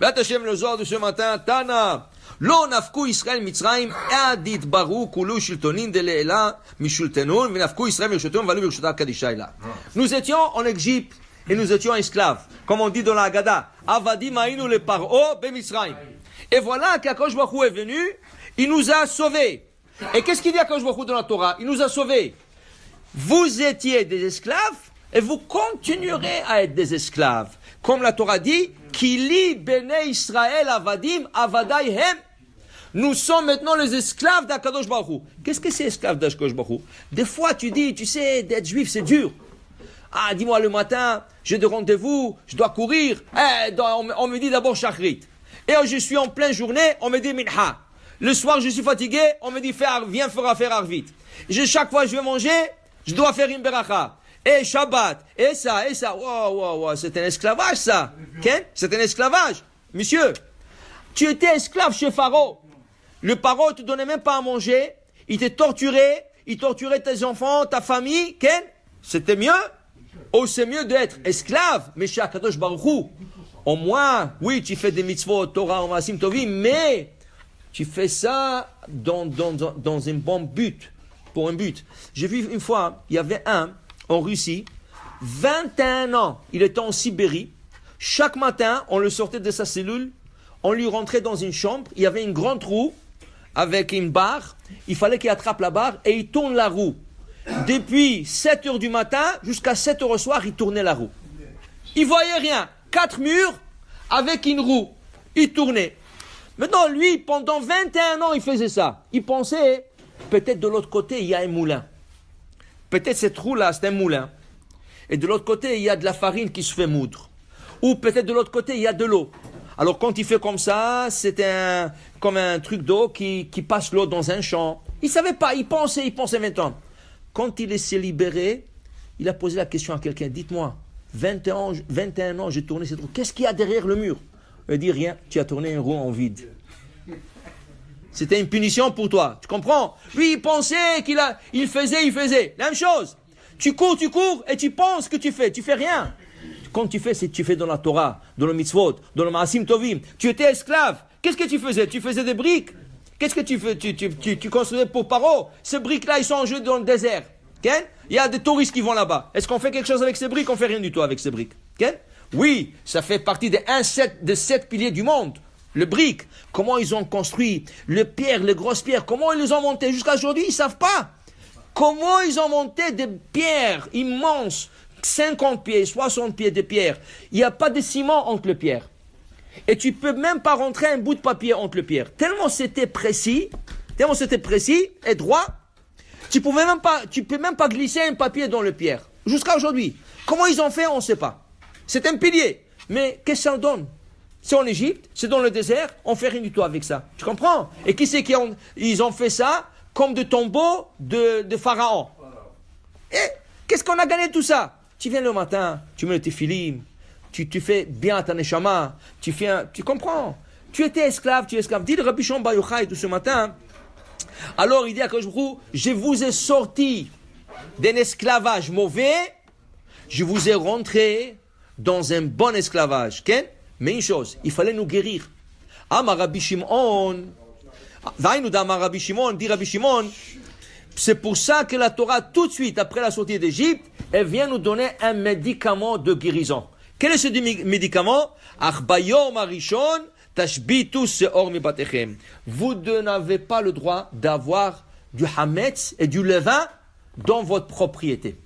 Be'at Hashem, le Zohar de ce matin, Tana. לא נפקו ישראל מצרים עד יתברו כולו שלטונין דלעילה משולטנון ונפקו ישראל מרשותיהם ועלו ברשותה קדישה אלה. Nous étions en Égypte et nous étions esclaves. Comme on dit dans la Haggadah, Avadim היינו לפרעה במצרים. Et voilà qu'Akadosh Baruch Hu est venu, il nous a sauvés. Et qu'est-ce qu'il dit Akadosh Baruch Hu dans la Torah? Il nous a sauvés. Vous étiez des esclaves et vous continuerez à être des esclaves. Comme la Torah dit, Kili bene Israël avadim avadaihem. Nous sommes maintenant les esclaves d'Akadosh Baruch Hu. Qu'est-ce que c'est esclave d'Akadosh Baruch Hu? Des fois tu dis, tu sais, d'être juif c'est dur. Ah, dis-moi le matin, j'ai des rendez-vous, je dois courir. On me dit d'abord shachrit. Et je suis en pleine journée, on me dit minha. Le soir je suis fatigué, on me dit viens faire arvit. Chaque fois je vais manger, je dois faire une beracha. Et Shabbat, et ça. Wow, c'est un esclavage ça. Okay? C'est un esclavage. Monsieur, tu étais esclave chez Pharaon. Le Pharaon ne te donnait même pas à manger. Il te torturait. Il torturait tes enfants, ta famille. Okay? C'était mieux. Oh, c'est mieux d'être esclave. Mais chez Akadosh Baruch Hu, au moins, oui, tu fais des mitzvot, Torah, Maasim Tovim, mais tu fais ça dans un bon but. Pour un but. J'ai vu une fois, il y avait un en Russie, 21 ans, il était en Sibérie. Chaque matin, on le sortait de sa cellule, on lui rentrait dans une chambre, il y avait une grande roue avec une barre, il fallait qu'il attrape la barre et il tourne la roue. Depuis 7 heures du matin jusqu'à 7 heures au soir, il tournait la roue. Il voyait rien, 4 murs avec une roue, il tournait. Maintenant, lui, pendant 21 ans, il faisait ça. Il pensait, peut-être de l'autre côté, il y a un moulin. Peut-être cette roue-là, c'est un moulin. Et de l'autre côté, il y a de la farine qui se fait moudre. Ou peut-être de l'autre côté, il y a de l'eau. Alors quand il fait comme ça, c'est comme un truc d'eau qui passe l'eau dans un champ. Il ne savait pas, il pensait 20 ans. Quand il s'est libéré, il a posé la question à quelqu'un. Dites-moi, 21 ans, j'ai tourné cette roue. Qu'est-ce qu'il y a derrière le mur? Il dit rien, tu as tourné une roue en vide. C'était une punition pour toi. Tu comprends? Lui, il pensait il faisait. La même chose. Tu cours et tu penses que tu fais. Tu fais rien. Quand tu fais, c'est que tu fais dans la Torah, dans le mitzvot, dans le maasim tovim. Tu étais esclave. Qu'est-ce que tu faisais? Tu faisais des briques. Qu'est-ce que tu fais? Tu construisais pour Paro. Ces briques-là, ils sont en jeu dans le désert. Okay? Il y a des touristes qui vont là-bas. Est-ce qu'on fait quelque chose avec ces briques? On fait rien du tout avec ces briques. Okay? Oui, ça fait partie des 7 piliers du monde. Le brique, comment ils ont construit, les grosses pierres, comment ils les ont montées jusqu'à aujourd'hui, ils ne savent pas. Comment ils ont monté des pierres immenses, 50 pieds, 60 pieds de pierres. Il n'y a pas de ciment entre les pierres. Et tu ne peux même pas rentrer un bout de papier entre les pierres. Tellement c'était précis et droit, tu peux même pas glisser un papier dans le pierre. Jusqu'à aujourd'hui. Comment ils ont fait, on ne sait pas. C'est un pilier. Mais qu'est-ce que ça donne? C'est en Égypte, c'est dans le désert, on fait rien du tout avec ça. Tu comprends? Et qui c'est ils ont fait ça comme de tombeaux de Pharaon. Et qu'est-ce qu'on a gagné tout ça? Tu viens le matin, tu mets tes films, tu fais bien à ta neshama, tu comprends? Tu étais esclave, Dis le Rabbi Shimon Bar Yochai tout ce matin. Alors il dit à Akadosh Baruch Hu, je vous ai sorti d'un esclavage mauvais, je vous ai rentré dans un bon esclavage. Okay? Mais une chose, il fallait nous guérir. Amar Rabbi Shimon, dit Rabbi Shimon, c'est pour ça que la Torah, tout de suite après la sortie d'Égypte, elle vient nous donner un médicament de guérison. Quel est ce médicament? Vous n'avez pas le droit d'avoir du hametz et du levain dans votre propriété.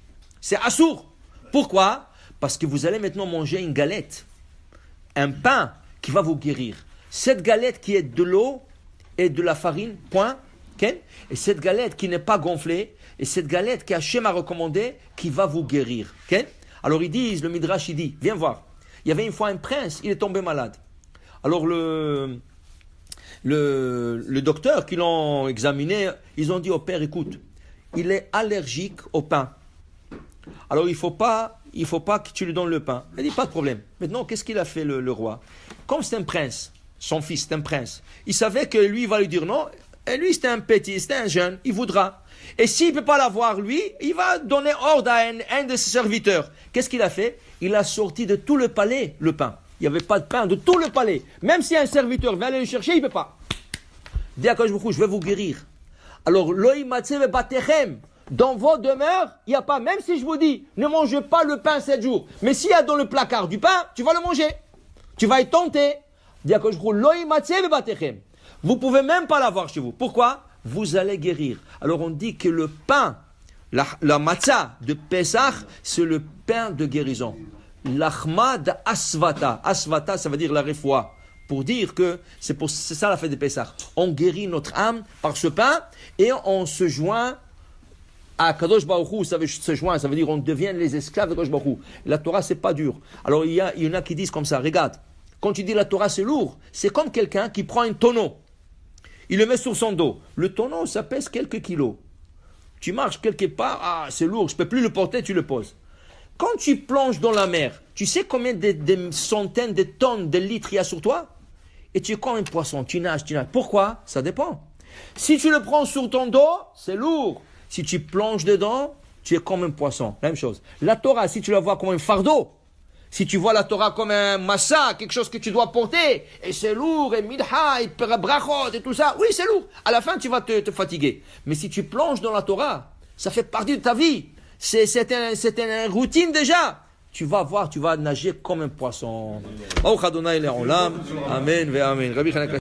C'est assour. Pourquoi? Parce que vous allez maintenant manger une galette. Un pain qui va vous guérir. Cette galette qui est de l'eau et de la farine, point. Okay? Et cette galette qui n'est pas gonflée, et cette galette que Hachem a recommandée, qui va vous guérir. Okay? Alors ils disent, le Midrash il dit, viens voir. Il y avait une fois un prince, il est tombé malade. Alors le docteur qui l'ont examiné, ils ont dit au père, écoute, il est allergique au pain. Alors il faut pas que tu lui donnes le pain. Il dit, pas de problème. Maintenant, qu'est-ce qu'il a fait le roi? Comme c'est un prince, son fils c'est un prince, il savait que lui va lui dire non, et lui c'était un petit, c'était un jeune, il voudra. Et s'il ne peut pas l'avoir lui, il va donner ordre à un de ses serviteurs. Qu'est-ce qu'il a fait? Il a sorti de tout le palais le pain. Il Il n'y avait pas de pain de tout le palais. Même si un serviteur veut aller le chercher, il ne peut pas. Dis à Kadosh Baruch Hu, je vais vous guérir. Alors, Loi Matzeh Bebatechem, dans vos demeures, il n'y a pas, même si je vous dis, ne mangez pas le pain 7 jours. Mais s'il y a dans le placard du pain, tu vas le manger. Tu vas être tenté. Dis à Kadosh Baruch Hu, Loi Matzeh Bebatechem. Vous ne pouvez même pas l'avoir chez vous. Pourquoi? Vous allez guérir. Alors, on dit que le pain, la matzah de Pesach, c'est le pain de guérison. L'achma d'asvata. Asvata, ça veut dire la réfoua. Pour dire que c'est ça la fête de Pesach. On guérit notre âme par ce pain et on se joint à Kadosh Baruch Hu. Ça veut dire on devient les esclaves de Kadosh Baruch Hu. La Torah, c'est pas dur. Alors, il y en a qui disent comme ça, regarde, quand tu dis la Torah, c'est lourd, c'est comme quelqu'un qui prend un tonneau. Il le met sur son dos. Le tonneau, ça pèse quelques kilos. Tu marches quelque part, c'est lourd, je ne peux plus le porter, tu le poses. Quand tu plonges dans la mer, tu sais combien de centaines de tonnes de litres il y a sur toi? Et tu es comme un poisson, tu nages. Pourquoi? Ça dépend. Si tu le prends sur ton dos, c'est lourd. Si tu plonges dedans, tu es comme un poisson. La même chose. La Torah, si tu la vois comme un fardeau, si tu vois la Torah comme un massa, quelque chose que tu dois porter, et c'est lourd, et midha, et brachot, et tout ça, oui, c'est lourd. À la fin, tu vas te fatiguer. Mais si tu plonges dans la Torah, ça fait partie de ta vie. C'est une routine déjà. Tu vas voir, tu vas nager comme un poisson. Amen ve amen.